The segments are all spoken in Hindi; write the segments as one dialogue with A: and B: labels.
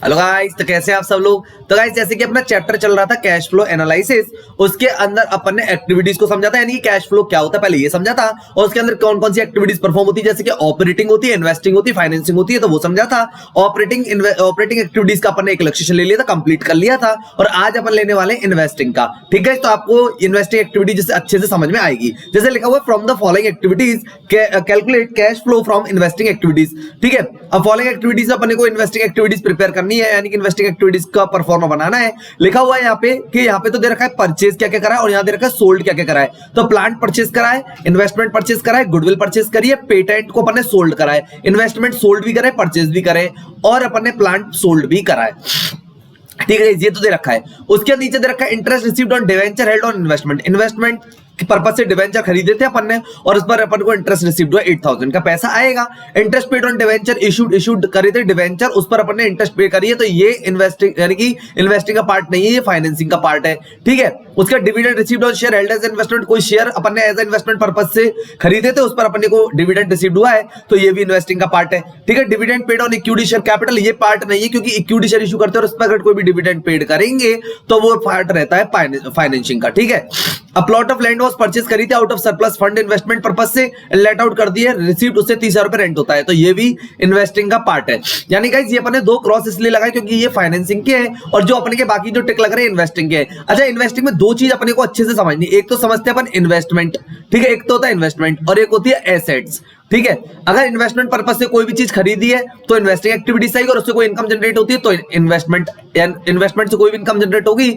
A: हेलो गाइस, तो कैसे हैं आप सब लोग। तो गाइस जैसे कि अपना चैप्टर चल रहा था कैश फ्लो एनालिसिस, उसके अंदर अपन ने एक्टिविटीज को समझा था, यानी कि कैश फ्लो क्या होता है पहले ये समझा था, और उसके अंदर कौन कौन सी एक्टिविटीज परफॉर्म होती है, जैसे कि ऑपरेटिंग होती है, इन्वेस्टिंग होती है, फाइनेंसिंग होती है, तो वो समझा था। ऑपरेटिंग एक्टिविटीज का अपन ने एक लेक्चर ले लिया था, कंप्लीट कर लिया था, और आज अपन लेने वाले इन्वेस्टिंग का। ठीक है, तो आपको इन्वेस्टिंग एक्टिविटी जैसे अच्छे से समझ में आएगी। जैसे लिखा हुआ from the following activities calculate cash flow from investing activities. ठीक है, अब फॉलोइंग एक्टिविटीज अपने को इन्वेस्टिंग एक्टिविटीज प्रिपेयर करनी है, यानी कि इन्वेस्टिंग एक्टिविटीज का परफॉर्मा बनाना है। लिखा हुआ है यहाँ पे कि यहाँ पे तो दे रखा है परचेज क्या क्या करा है, और यहाँ दे रखा है सोल्ड क्या क्या करा है। तो प्लांट परचेज करा है, इन्वेस्टमेंट परचेज करा है, गुडविल परचेज करी है, पेटेंट को अपन ने सोल्ड करा है, इन्वेस्टमेंट सोल्ड भी करे, परचेज भी करे, और अपन ने प्लांट सोल्ड भी करा है। ठीक है, ये तो दे रखा है। उसके नीचे दे रखा है interest received on debenture held on investment. Investment purpose से डिवेंचर खरीदे थे अपन ने, और इस पर अपन को इंटरेस्ट रिसीव्ड हुआ 8000 का पैसा आएगा। Interest paid on debenture issued करे थे डिवेंचर, उस पर अपन ने इंटरेस्ट पे करी है, तो ये इन्वेस्टिंग यानी कि इन्वेस्टिंग का पार्ट नहीं है, ये फाइनेंसिंग का पार्ट है। ठीक है, उसका dividend received on share held as investment, कोई शेयर अपन ने एज इन्वेस्टमेंट पर्पस से खरीदे थे, उस पर अपन को डिविडेंड रिसीव्ड हुआ है, तो ये भी इन्वेस्टिंग का पार्ट है। ठीक है, dividend paid on equity share capital, ये पार्ट नहीं है, क्योंकि इक्विटी शेयर इशू करते हैं और उस पर अगर कोई भी डिविडेंड पेड करेंगे तो वो पार्ट रहता है फाइनेंसिंग का। ठीक है, a plot of land was purchase करी थी out of surplus fund investment purpose से, लेट आउट कर दिए, रिसीव्ड उससे 30,000 रुपए रेंट होता है, तो ये भी इन्वेस्टिंग का पार्ट है। यानी गाइस ये अपने दो क्रॉस इसलिए लगाए क्योंकि ये फाइनेंसिंग के हैं, और जो अपने के बाकी जो टिक लग रहे हैं इन्वेस्टिंग के हैं। अच्छा, इन्वेस्टिंग में दो चीज अपने को अच्छे से समझनी, एक तो समझते हैं अपन इन्वेस्टमेंट, ठीक है, एक तो होता है इन्वेस्टमेंट और एक होती है एसेट्स। ठीक है, अगर इन्वेस्टमेंट पर्पस से कोई भी चीज खरीदी है तो इन्वेस्टिंग एक्टिविटी से, और उससे कोई इनकम जनरेट होती है तो इन्वेस्टमेंट से कोई भी इनकम जनरेट होगी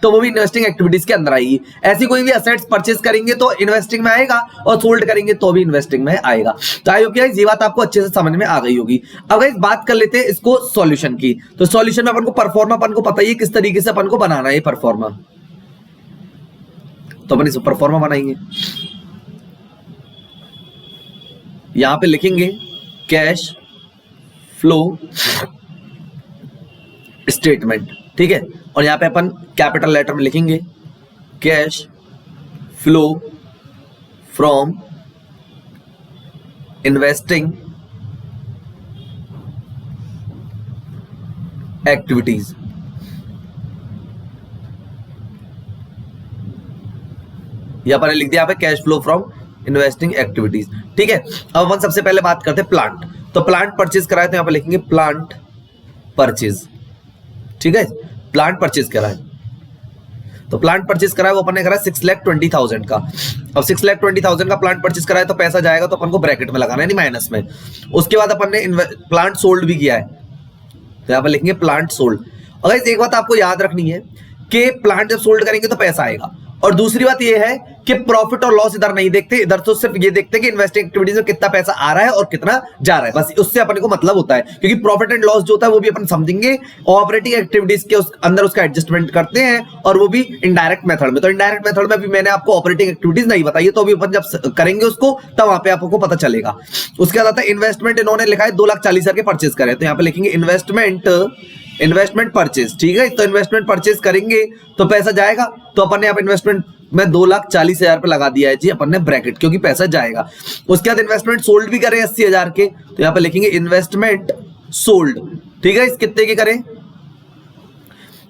A: तो वो भी इन्वेस्टिंग एक्टिविटीज के अंदर आएगी। ऐसी कोई भी असेट्स परचेज करेंगे तो इन्वेस्टिंग में आएगा, और सोल्ड करेंगे तो भी इन्वेस्टिंग में आएगा। तो आई होप ये बात आपको अच्छे से समझ में आ गई होगी। अब गाइस बात कर लेते हैं इसको सॉल्यूशन की। तो सॉल्यूशन में अपन को परफॉर्मा अपन को पता ही है किस तरीके से अपन को बनाना है परफॉर्मा, तो अपन इस परफॉर्मा बनाएंगे। यहां पे लिखेंगे कैश फ्लो स्टेटमेंट, ठीक है, और यहां पे अपन कैपिटल लेटर में लिखेंगे cash flow from investing activities. यहां पर लिख दिया यहाँ पे cash flow from investing activities. ठीक है, अब अपन सबसे पहले बात करते हैं प्लांट। तो प्लांट परचेज कराए तो यहां पर लिखेंगे प्लांट परचेज। ठीक है, प्लांट परचेज कराए, तो प्लांट परचेज कराए वो अपन ने करा 6,20,000 का। अब 6,20,000 का प्लांट परचेज कराए तो पैसा जाएगा तो अपन को ब्रैकेट में लगाना है, यानी माइनस में। उसके बाद अपन ने प्लांट सोल्ड भी किया है, तो यहां पर लिखेंगे प्लांट सोल्ड। और एक बात आपको याद रखनी है कि प्लांट जब सोल्ड करेंगे तो पैसा आएगा, और दूसरी बात यह है कि प्रॉफिट और लॉस इधर नहीं देखते, इधर तो सिर्फ ये देखते हैं कि इन्वेस्टिंग एक्टिविटीज में कितना पैसा आ रहा है और कितना जा रहा है, बस उससे अपने को मतलब होता है। क्योंकि प्रॉफिट एंड लॉस जो होता है वो भी अपन समझेंगे, ऑपरेटिंग एक्टिविटीज के अंदर उसका एडजस्टमेंट करते हैं, और वो भी इनडायरेक्ट मेथड में। तो इनडायरेक्ट मेथड में भी मैंने आपको ऑपरेटिंग एक्टिविटीज नहीं बताई, तो अभी अपन जब करेंगे उसको तब वहां पे आपको पता चलेगा। उसके बाद आता है इन्वेस्टमेंट, इन्होंने लिखा है 2,40,000 के परचेज करे, तो यहाँ पे लिखेंगे इन्वेस्टमेंट परचेज। ठीक है, तो इन्वेस्टमेंट परचेज करेंगे तो पैसा जाएगा, तो अपन ने यहाँ पे इन्वेस्टमेंट में 2,40,000 पे लगा दिया है जी अपन ने ब्रैकेट, क्योंकि पैसा जाएगा। उसके बाद इन्वेस्टमेंट सोल्ड भी करें 80,000 के, तो यहाँ पे लिखेंगे इन्वेस्टमेंट सोल्ड। ठीक है, इस कितने के करें,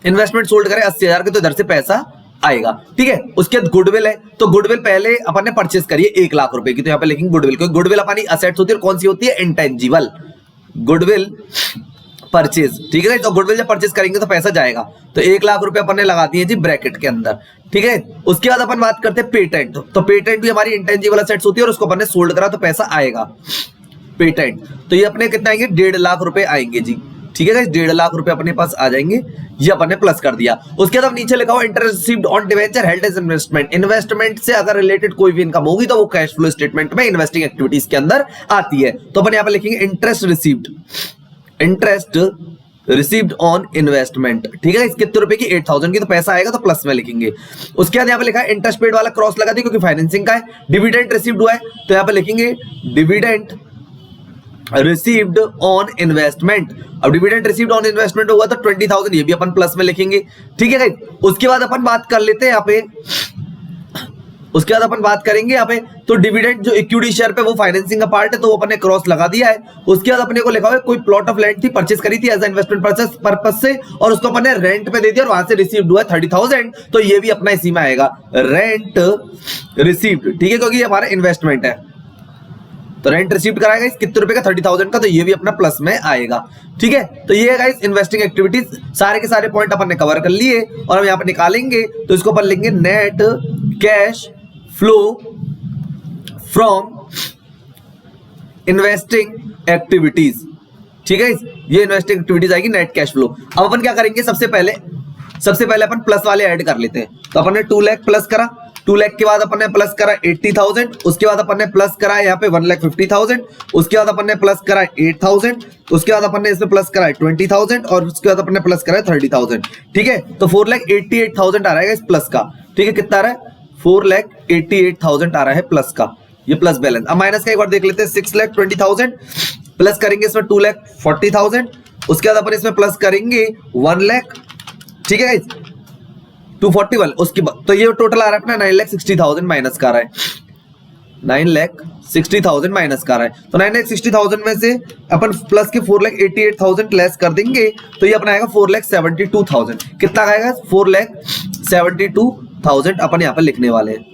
A: इन्वेस्टमेंट सोल्ड करें 80,000 के, तो इधर से पैसा आएगा। ठीक है, उसके बाद गुडविल है, तो गुडविल पहले अपन ने परचेज करी है 1 लाख रुपए की, तो यहाँ पे लिखेंगे गुडविल, क्योंकि गुडविल अपनी असेट्स होती है, और कौन सी होती है, इंटेंजिबल गुडविल परचेज। ठीक है, तो गुडविल जब परचेज करेंगे तो पैसा जाएगा, तो 1 लाख रुपए अपन ने लगा दिए जी ब्रैकेट के अंदर। ठीक है, उसके बाद अपन बात करते हैं पेटेंट। तो पेटेंट भी हमारी इंटेंजिबल असेट्स होती है, और उसको अपन ने सोल्ड करा तो पैसा आएगा पेटेंट, तो ये अपने कितना आएंगे, 1.5 लाख रुपए आएंगे जी। ठीक है, 1.5 लाख रुपए अपने पास आ जाएंगे, ये अपन ने प्लस कर दिया। उसके बाद नीचे लिखा हुआ interest received on debenture held as investment. Investment से अगर रिलेटेड कोई भी इनकम होगी तो वो कैश फ्लो स्टेटमेंट में इन्वेस्टिंग एक्टिविटीज के अंदर आती है, तो अपन यहाँ पे लिखेंगे इंटरेस्ट रिसीव्ड ऑन इन्वेस्टमेंट। ठीक है, इस कितने रुपए की, 8,000 की, तो पैसा आएगा तो प्लस में लिखेंगे। उसके बाद यहाँ पे लिखा है इंटरेस्ट पेड वाला क्रॉस लगा दी क्योंकि फाइनेंसिंग का है। डिविडेंड रिसीव्ड हुआ है, तो यहाँ पे लिखेंगे डिविडेंड रिसीव्ड ऑन इन्वेस्टमेंट। अब डिविडेंड रिसीव्ड ऑन इन्वेस्टमेंट होगा तो 20,000, ये भी अपन प्लस में लिखेंगे। ठीक है, उसके बाद अपन बात कर लेते हैं यहाँ पे उसके बाद अपन बात करेंगे यहाँ पे तो डिविडेंड जो इक्विटी शेयर पे वो फाइनेंसिंग का पार्ट है, तो वो अपने क्रॉस लगा दिया है। उसके बाद अपने को लिखा हुआ है कोई प्लॉट ऑफ लैंड थी, परचेस करी थी एज इन्वेस्टमेंट पर्पस से, और उसको अपने रेंट पे दे दिया और वहां से रिसीव्ड हुआ 30,000, तो ये भी अपना इसी में आएगा रेंट रिसीव्ड, ठीक है, क्योंकि ये हमारा इन्वेस्टमेंट है। तो रेंट रिसीव कराएगा इस कितने रुपए का 30,000 का, तो ये भी अपना प्लस में आएगा, ठीक है। तो ये है गाइस इन्वेस्टिंग एक्टिविटीज, सारे के सारे पॉइंट अपन ने कवर कर लिए और हम यहाँ पर निकालेंगे तो इसको अपन लेंगे net cash flow from investing activities, ठीक है। ये इन्वेस्टिंग एक्टिविटीज आएगी नेट कैश फ्लो। अब अपन क्या करेंगे, सबसे पहले अपन प्लस वाले ऐड कर लेते हैं। तो अपन ने 2 लाख प्लस करा, 2 लाख के बाद अपन ने प्लस करा 80,000, उसके बाद अपन ने प्लस करा यहाँ पे 1,50,000, उसके बाद अपन ने प्लस करा 8,000, उसके बाद अपन ने इसमें प्लस करा 20,000 और उसके बाद अपन ने प्लस करा 30,000, ठीक है। तो 4,88,000 आ रहा है इस प्लस का, ठीक है। कितना आ रहा है, 4,88,000 आ रहा है प्लस का, ये प्लस बैलेंस। अब माइनस का एक बार देख लेते हैं, 6,20,000 प्लस करेंगे इसमें 2,40,000, उसके बाद अपन इसमें प्लस करेंगे 1 लाख, ठीक है गाइस, 241, उसके बाद तो ये टोटल आ रहा है अपना 9,60,000 माइनस का आ रहा है, 9,60,000 माइनस का आ रहा है। तो 9,60,000 में से अपन प्लस के 4,88,000 लेस कर देंगे तो ये अपना आएगा 4,72,000। कितना आएगा, 4,72,000 अपन यहाँ पर लिखने वाले हैं,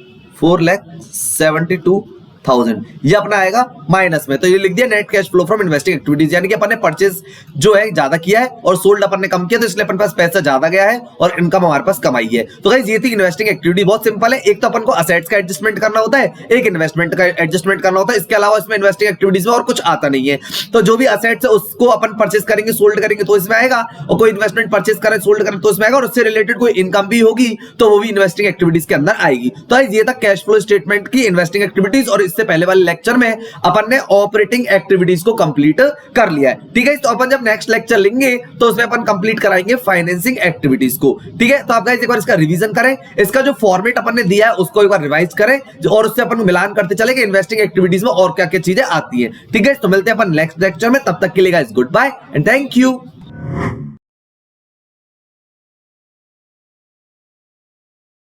A: 4,72,000 ये अपना आएगा माइनस में। तो ये लिख दिया net cash flow from investing activities, यानी कि अपन ने परचेज जो है ज्यादा किया है और सोल्ड अपन ने कम किया, तो इसलिए अपन पास पैसा ज्यादा गया है और इनकम हमारे पास कमाई है। तो गाइस ये थी इन्वेस्टिंग एक्टिविटी, बहुत सिंपल है। एक तो अपन को असेट्स का एडजस्टमेंट करना होता है, एक इन्वेस्टमेंट का एडजस्टमेंट करना होता है। इसके अलावा इसमें इन्वेस्टिंग एक्टिविटीज में और कुछ आता नहीं है। तो जो भी असेट्स है उसको अपन परचेज करेंगे, सोल्ड करेंगे तो इसमें आएगा, और कोई इन्वेस्टमेंट परचेज करें सोल्ड करें तो इसमें आएगा, और उससे रिलेटेड कोई इनकम भी होगी तो वो भी इन्वेस्टिंग एक्टिविटीज के अंदर आएगी। तो गाइस ये था कैश फ्लो स्टेटमेंट की इन्वेस्टिंग एक्टिविटीज, और इससे पहले वाले लेक्चर में अपन ने ऑपरेटिंग एक्टिविटीज को कंप्लीट कर लिया है, ठीक है। तो अपन जब नेक्स्ट लेक्चर लेंगे तो उसमें अपन कंप्लीट कराएंगे फाइनेंसिंग एक्टिविटीज को, ठीक है। तो आप गाइस एक बार इसका रिवीजन करें, इसका जो फॉर्मेट अपन ने दिया है उसको एक बार रिवाइज करें और उससे अपन मिलान करते चले कि इन्वेस्टिंग एक्टिविटीज में और क्या क्या चीजें आती है, ठीक है। तो मिलते हैं अपन नेक्स्ट लेक्चर में, तब तक के लिए guys goodbye and thank you.